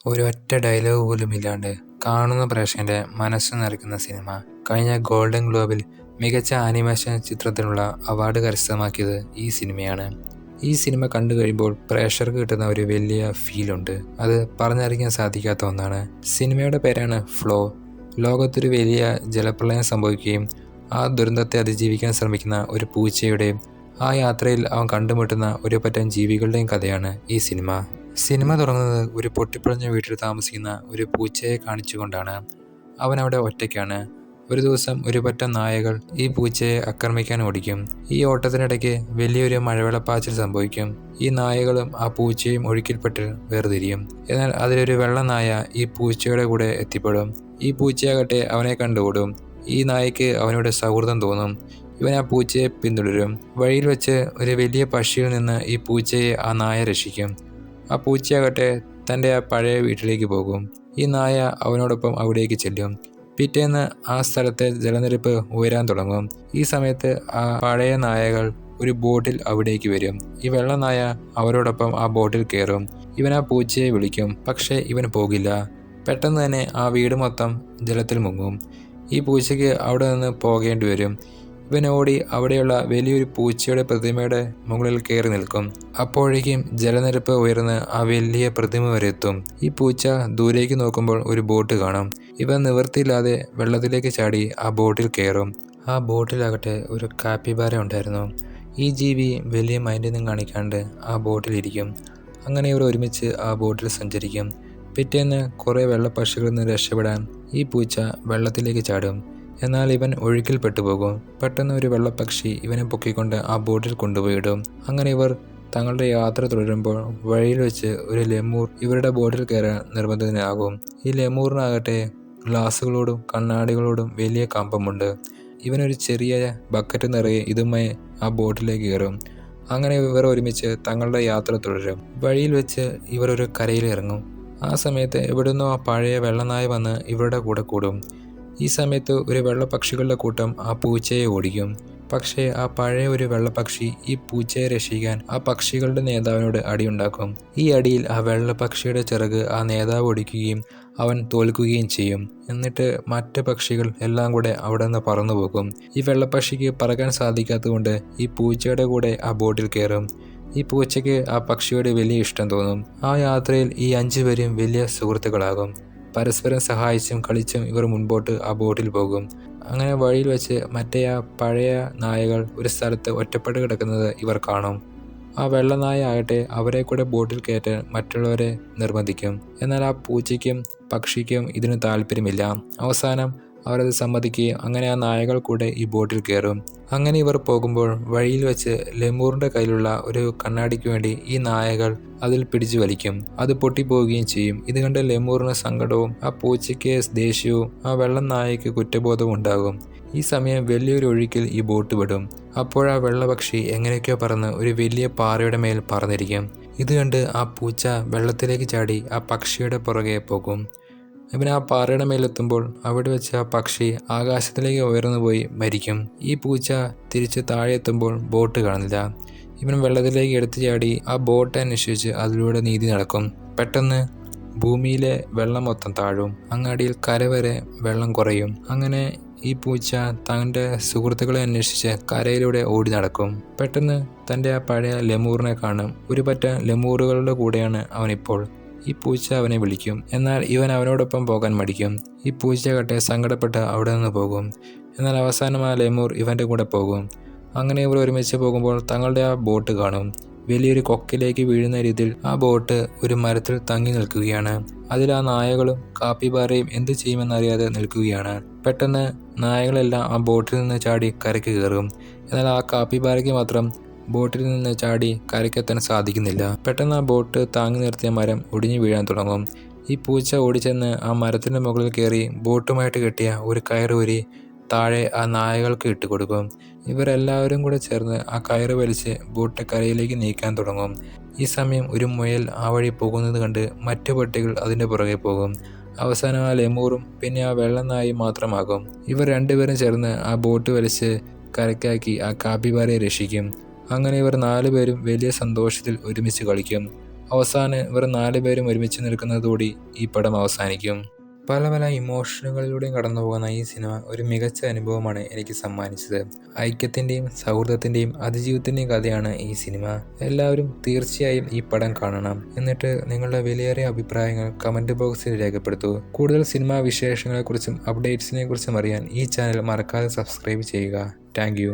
ഒരൊറ്റ ഡയലോഗ് പോലും ഇല്ലാണ്ട് കാണുന്ന പ്രേക്ഷകന്റെ മനസ്സ് നിറയ്ക്കുന്ന സിനിമ. കഴിഞ്ഞ ഗോൾഡൻ ഗ്ലോബിൽ മികച്ച ആനിമേഷൻ ചിത്രത്തിനുള്ള അവാർഡ് കരസ്ഥമാക്കിയത് ഈ സിനിമയാണ്. ഈ സിനിമ കണ്ടു കഴിയുമ്പോൾ പ്രേക്ഷകർക്ക് കിട്ടുന്ന ഒരു വലിയ ഫീലുണ്ട്. അത് പറഞ്ഞറിയിക്കാൻ സാധിക്കാത്ത ഒന്നാണ്. സിനിമയുടെ പേരാണ് ഫ്ലോ. ലോകത്തൊരു വലിയ ജലപ്രളയം സംഭവിക്കുകയും ആ ദുരന്തത്തെ അതിജീവിക്കാൻ ശ്രമിക്കുന്ന ഒരു പൂച്ചയുടെയും ആ യാത്രയിൽ അവൻ കണ്ടുമുട്ടുന്ന ഒരു പറ്റം ജീവികളുടെയും കഥയാണ് ഈ സിനിമ. സിനിമ തുടങ്ങുന്നത് ഒരു പൊട്ടിപ്പൊളിഞ്ഞ വീട്ടിൽ താമസിക്കുന്ന ഒരു പൂച്ചയെ കാണിച്ചുകൊണ്ടാണ്. അവൻ അവിടെ ഒറ്റയ്ക്കാണ്. ഒരു ദിവസം ഒരു പറ്റം നായകൾ ഈ പൂച്ചയെ ആക്രമിക്കാൻ ഓടിക്കും. ഈ ഓട്ടത്തിനിടയ്ക്ക് വലിയൊരു മഴവെള്ളപ്പാച്ചിൽ സംഭവിക്കും. ഈ നായകളും ആ പൂച്ചയും ഒഴുക്കിൽപ്പെട്ട് വേർതിരിയും. എന്നാൽ അതിലൊരു വെള്ള നായ ഈ പൂച്ചയുടെ കൂടെ എത്തിപ്പെടും. ഈ പൂച്ചയാകട്ടെ അവനെ കണ്ടുകൂടും. ഈ നായയ്ക്ക് അവനോട് സൗഹൃദം തോന്നും. ഇവൻ ആ പൂച്ചയെ പിന്തുടരും. വഴിയിൽ വെച്ച് ഒരു വലിയ പക്ഷിയിൽ നിന്ന് ഈ പൂച്ചയെ ആ നായ രക്ഷിക്കും. ആ പൂച്ചയാകട്ടെ തൻ്റെ ആ പഴയ വീട്ടിലേക്ക് പോകും. ഈ നായ അവനോടൊപ്പം അവിടേക്ക് ചെല്ലും. പിറ്റേന്ന് ആ സ്ഥലത്തെ ജലനിരപ്പ് ഉയരാൻ തുടങ്ങും. ഈ സമയത്ത് ആ പഴയ നായകൾ ഒരു ബോട്ടിൽ അവിടേക്ക് വരും. ഈ വെള്ള നായ അവരോടൊപ്പം ആ ബോട്ടിൽ കയറും. ഇവൻ ആ പൂച്ചയെ വിളിക്കും. പക്ഷേ ഇവൻ പോകില്ല. പെട്ടെന്ന് തന്നെ ആ വീട് മൊത്തം ജലത്തിൽ മുങ്ങും. ഈ പൂച്ചയ്ക്ക് അവിടെ നിന്ന് പോകേണ്ടി വരും. ഇവൻ ഓടി അവിടെയുള്ള വലിയൊരു പൂച്ചയുടെ പ്രതിമയുടെ മുകളിൽ കയറി നിൽക്കും. അപ്പോഴേക്കും ജലനിരപ്പ് ഉയർന്ന് ആ വലിയ പ്രതിമ വരെ എത്തും. ഈ പൂച്ച ദൂരേക്ക് നോക്കുമ്പോൾ ഒരു ബോട്ട് കാണും. ഇവൻ നിവൃത്തിയില്ലാതെ വെള്ളത്തിലേക്ക് ചാടി ആ ബോട്ടിൽ കയറും. ആ ബോട്ടിലാകട്ടെ ഒരു കാപ്പിബാര ഉണ്ടായിരുന്നു. ഈ ജീവി വലിയ മൈൻഡൊന്നും കാണിക്കാണ്ട് ആ ബോട്ടിലിരിക്കും. അങ്ങനെ ഇവർ ഒരുമിച്ച് ആ ബോട്ടിൽ സഞ്ചരിക്കും. പിറ്റേന്ന് കുറേ വെള്ളപ്പക്ഷികളിൽ നിന്ന് രക്ഷപ്പെടാൻ ഈ പൂച്ച വെള്ളത്തിലേക്ക് ചാടും. എന്നാൽ ഇവൻ ഒഴുക്കിൽ പെട്ടുപോകും. പെട്ടെന്ന് ഒരു വെള്ളപ്പക്ഷി ഇവനെ പൊക്കിക്കൊണ്ട് ആ ബോട്ടിൽ കൊണ്ടുപോയിടും. അങ്ങനെ ഇവർ തങ്ങളുടെ യാത്ര തുടരുമ്പോൾ വഴിയിൽ വെച്ച് ഒരു ലെമൂർ ഇവരുടെ ബോട്ടിൽ കയറാൻ നിർബന്ധിതനാകും. ഈ ലെമൂറിനാകട്ടെ ഗ്ലാസുകളോടും കണ്ണാടികളോടും വലിയ കമ്പമുണ്ട്. ഇവനൊരു ചെറിയ ബക്കറ്റ് നിറയെ ഇതുമായി ആ ബോട്ടിലേക്ക് കയറും. അങ്ങനെ ഇവർ ഒരുമിച്ച് തങ്ങളുടെ യാത്ര തുടരും. വഴിയിൽ വെച്ച് ഇവർ ഒരു കരയിൽ ഇറങ്ങും. ആ സമയത്ത് എവിടുന്നോ ആ പഴയ വെള്ളനായ വന്ന് ഇവരുടെ കൂടെ കൂടും. ഈ സമയത്ത് ഒരു വെള്ളപ്പക്ഷികളുടെ കൂട്ടം ആ പൂച്ചയെ ഓടിക്കും. പക്ഷേ ആ പഴയ ഒരു വെള്ളപ്പക്ഷി ഈ പൂച്ചയെ രക്ഷിക്കാൻ ആ പക്ഷികളുടെ നേതാവിനോട് അടിയുണ്ടാക്കും. ഈ അടിയിൽ ആ വെള്ളപ്പക്ഷിയുടെ ചിറക് ആ നേതാവ് ഒടിക്കുകയും അവൻ തോൽക്കുകയും ചെയ്യും. എന്നിട്ട് മറ്റ് പക്ഷികൾ എല്ലാം കൂടെ അവിടെ നിന്ന് പറന്നു പോകും. ഈ വെള്ളപ്പക്ഷിക്ക് പറക്കാൻ സാധിക്കാത്തതുകൊണ്ട് ഈ പൂച്ചയുടെ കൂടെ ആ ബോട്ടിൽ കയറും. ഈ പൂച്ചയ്ക്ക് ആ പക്ഷിയോട് വലിയ ഇഷ്ടം തോന്നും. ആ യാത്രയിൽ ഈ 5 പേരും വലിയ സുഹൃത്തുക്കളാകും. പരസ്പരം സഹായിച്ചും കളിച്ചും ഇവർ മുൻപോട്ട് ആ ബോട്ടിൽ പോകും. അങ്ങനെ വഴിയിൽ വെച്ച് മറ്റേ ആ പഴയ നായകൾ ഒരു സ്ഥലത്ത് ഒറ്റപ്പെട്ട് കിടക്കുന്നത് ഇവർ കാണും. ആ വെള്ളനായ ആകട്ടെ അവരെ കൂടെ ബോട്ടിൽ കയറ്റാൻ മറ്റുള്ളവരെ നിർബന്ധിക്കും. എന്നാൽ ആ പൂച്ചയ്ക്കും പക്ഷിക്കും ഇതിന് താല്പര്യമില്ല. അവസാനം അവരത് സമ്മതിക്കുകയും അങ്ങനെ ആ നായകൾ കൂടെ ഈ ബോട്ടിൽ കയറും. അങ്ങനെ ഇവർ പോകുമ്പോൾ വഴിയിൽ വെച്ച് ലെമൂറിൻ്റെ കയ്യിലുള്ള ഒരു കണ്ണാടിക്ക് വേണ്ടി ഈ നായകൾ അതിൽ പിടിച്ചു വലിക്കും. അത് പൊട്ടിപ്പോവുകയും ചെയ്യും. ഇത് കണ്ട് ലെമൂറിന് സങ്കടവും ആ പൂച്ചയ്ക്ക് ദേഷ്യവും ആ വെള്ളം നായയ്ക്ക് കുറ്റബോധവും ഉണ്ടാകും. ഈ സമയം വലിയൊരു ഒഴുക്കിൽ ഈ ബോട്ട് വിടും. അപ്പോഴാ വെള്ളപക്ഷി എങ്ങനെയൊക്കെയോ പറന്ന് ഒരു വലിയ പാറയുടെ മേൽ പറന്നിരിക്കും. ഇത് കണ്ട് ആ പൂച്ച വെള്ളത്തിലേക്ക് ചാടി ആ പക്ഷിയുടെ പുറകെ പോകും. ഇവൻ ആ പാറയുടെ മേലെത്തുമ്പോൾ അവിടെ വെച്ച് ആ പക്ഷി ആകാശത്തിലേക്ക് ഉയർന്നു പോയി മരിക്കും. ഈ പൂച്ച തിരിച്ച് താഴെ എത്തുമ്പോൾ ബോട്ട് കാണില്ല. ഇവൻ വെള്ളത്തിലേക്ക് എടുത്തു ചാടി ആ ബോട്ട് അന്വേഷിച്ച് അതിലൂടെ നീതി നടക്കും. പെട്ടെന്ന് ഭൂമിയിലെ വെള്ളം മൊത്തം താഴും. അങ്ങാടിയിൽ കരവരെ വെള്ളം കുറയും. അങ്ങനെ ഈ പൂച്ച തൻ്റെ സുഹൃത്തുക്കളെ അന്വേഷിച്ച് കരയിലൂടെ ഓടി നടക്കും. പെട്ടെന്ന് തൻ്റെ ആ പഴയ ലെമൂറിനെ കാണും. ഒരു പറ്റം ലെമൂറുകളുടെ കൂടെയാണ് അവനിപ്പോൾ. ഈ പൂച്ച അവനെ വിളിക്കും. എന്നാൽ ഇവൻ അവനോടൊപ്പം പോകാൻ മടിക്കും. ഈ പൂച്ചയാകട്ടെ സങ്കടപ്പെട്ട് അവിടെ നിന്ന് പോകും. എന്നാൽ അവസാനം ആ ലെമൂർ ഇവൻ്റെ കൂടെ പോകും. അങ്ങനെ ഇവർ ഒരുമിച്ച് പോകുമ്പോൾ തങ്ങളുടെ ആ ബോട്ട് കാണും. വലിയൊരു കൊക്കിലേക്ക് വീഴുന്ന രീതിയിൽ ആ ബോട്ട് ഒരു മരത്തിൽ തങ്ങി നിൽക്കുകയാണ്. അതിൽ ആ നായകളും കാപ്പിബാരയും എന്ത് ചെയ്യുമെന്നറിയാതെ നിൽക്കുകയാണ്. പെട്ടെന്ന് നായകളെല്ലാം ആ ബോട്ടിൽ നിന്ന് ചാടി കരയ്ക്ക് കയറും. എന്നാൽ ആ കാപ്പിബാരയ്ക്ക് മാത്രം ബോട്ടിൽ നിന്ന് ചാടി കരയ്ക്കെത്താൻ സാധിക്കുന്നില്ല. പെട്ടെന്ന് ആ ബോട്ട് താങ്ങി നിർത്തിയ മരം ഒടിഞ്ഞു വീഴാൻ തുടങ്ങും. ഈ പൂച്ച ഓടിച്ചെന്ന് ആ മരത്തിൻ്റെ മുകളിൽ കയറി ബോട്ടുമായിട്ട് കെട്ടിയ ഒരു കയറ് താഴെ ആ നായകൾക്ക് ഇട്ടുകൊടുക്കും. ഇവരെല്ലാവരും കൂടെ ചേർന്ന് ആ കയറ് വലിച്ച് ബോട്ട് കരയിലേക്ക് നീക്കാൻ തുടങ്ങും. ഈ സമയം ഒരു മുയൽ ആ വഴി പോകുന്നത് കണ്ട് മറ്റു പട്ടികൾ അതിൻ്റെ പുറകെ പോകും. അവസാനം ആ ലെമൂറും പിന്നെ ആ വെള്ളനായും മാത്രമാകും. ഇവർ രണ്ടുപേരും ചേർന്ന് ആ ബോട്ട് വലിച്ച് കരയ്ക്കാക്കി ആ കാപ്പിബാരയെ രക്ഷിക്കും. അങ്ങനെ ഇവർ 4 പേരും വലിയ സന്തോഷത്തിൽ ഒരുമിച്ച് കളിക്കും. അവസാനം വെറും 4 പേരും ഒരുമിച്ച് നിൽക്കുന്നതോടെ ഈ പടം അവസാനിക്കും. പല പല ഇമോഷനുകളിലൂടെയും കടന്നു പോകുന്ന ഈ സിനിമ ഒരു മികച്ച അനുഭവമാണ് എനിക്ക് സമ്മാനിച്ചത്. ഐക്യത്തിൻ്റെയും സൗഹൃദത്തിൻ്റെയും അതിജീവിതത്തിൻ്റെയും കഥയാണ് ഈ സിനിമ. എല്ലാവരും തീർച്ചയായും ഈ പടം കാണണം. എന്നിട്ട് നിങ്ങളുടെ വിലയേറിയ അഭിപ്രായങ്ങൾ കമൻറ്റ് ബോക്സിൽ രേഖപ്പെടുത്തൂ. കൂടുതൽ സിനിമാ വിശേഷങ്ങളെക്കുറിച്ചും അപ്ഡേറ്റ്സിനെക്കുറിച്ചും അറിയാൻ ഈ ചാനൽ മറക്കാതെ സബ്സ്ക്രൈബ് ചെയ്യുക. Thank you.